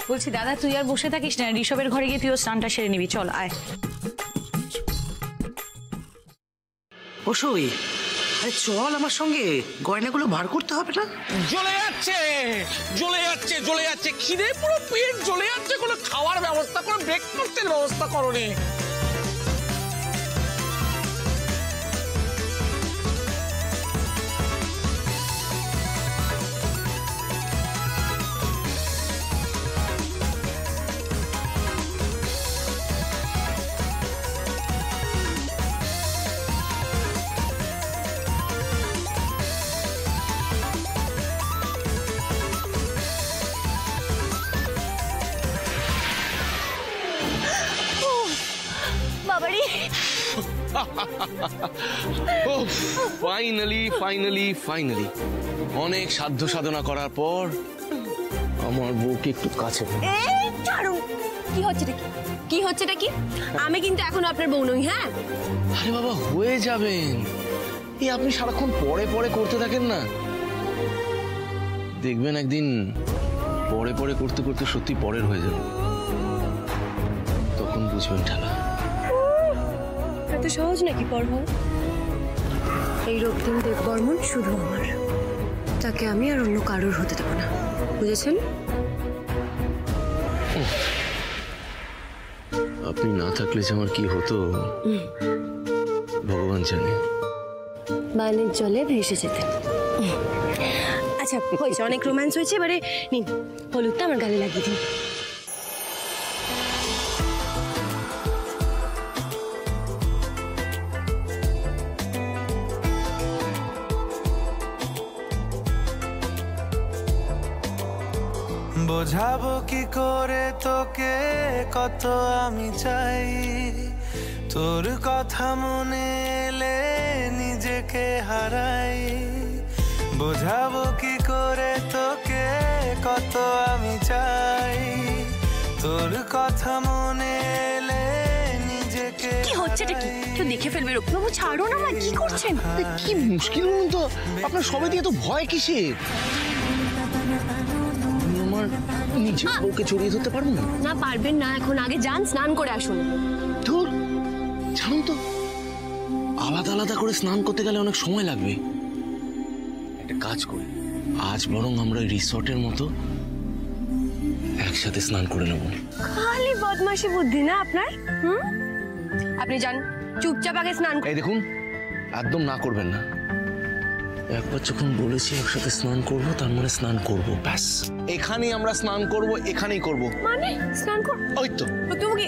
বলছি দাদা, তুই আর বসে থাকিস না, ঋষভের ঘরে গিয়ে তুইও স্নানটা সেরে নিবি। চল আয়। বসই, আরে চল আমার সঙ্গে, গয়নাগুলো বার করতে হবে না? জ্বলে যাচ্ছে জ্বলে যাচ্ছে জ্বলে যাচ্ছে, খিদে পুরো পেট জ্বলে যাচ্ছে। কোনো খাওয়ার ব্যবস্থা করো, ব্রেকফাস্টের ব্যবস্থা করো রে। ফাইনালি ফাইনালি ফাইনালি অনেক সাধ্য সাধনা করার পর আমার বউকে একটু কাছে। কি হচ্ছে কি? কি হচ্ছে কি? আমি কিন্তু এখন আপনার বউ নই। হ্যাঁ আরে বাবা, হয়ে যাবেন। এই আপনি সারাক্ষণ পরে পরে করতে থাকেন না, দেখবেন একদিন পরে পরে করতে করতে সত্যি পরের হয়ে যাবে, তখন বুঝবেন ঠেলা। এত সহজ নাকি পর হওয়া? এই রক্তিম দেব বর্মন শুধু আমার, তাকে আমি আর অন্য কারোর হতে দেবো না, বুঝেছেন? আপনি না থাকলে যে আমার কি হতো ভগবান জানে। বানের জলে ভেসে যেতেন। আচ্ছা হয়েছে, অনেক রোম্যান্স হয়েছে, এবারে নিন হলুদটা আমার গালে লাগিয়ে দিন। বোঝাবো কি করে তোকে কত আমি চাই, তোর কথা মনে এলে নিজেকে হারাই। বোঝাবো কি করে তোকে কত আমি চাই, তোর কথা মনে এলে নিজেকে। কি হচ্ছে কি? কেউ দেখে ফেলবে। রক্তিমবাবু ছাড়ো না, কি করছেন? কি মুশকিল বলুন তো, আপনার সবাই দিয়ে তো ভয় কিসের? নিজের বউকে জড়িয়ে ধরতে পারবো না? না পারবেন না, এখন আগে যান স্নান করে আসুন। ধুর, জানুন তো আলাদা আলাদা করে স্নান করতে গেলে অনেক সময় লাগবে। একটা কাজ করি, আজ বরং আমরা রিসর্টের মতো একসাথে স্নান করে নেব। খালি বদমাশি বুদ্ধি না আপনার? আপনি যান, চুপচাপ আগে স্নান। এই দেখুন, একদম না করবেন না। একবার যখন বলেছি একসাথে স্নান করব, তার মানে স্নান করব, ব্যাস। এখানেই আমরা স্নান করব, এখানেই করব। মানে স্নান কর? ওই তো তুমি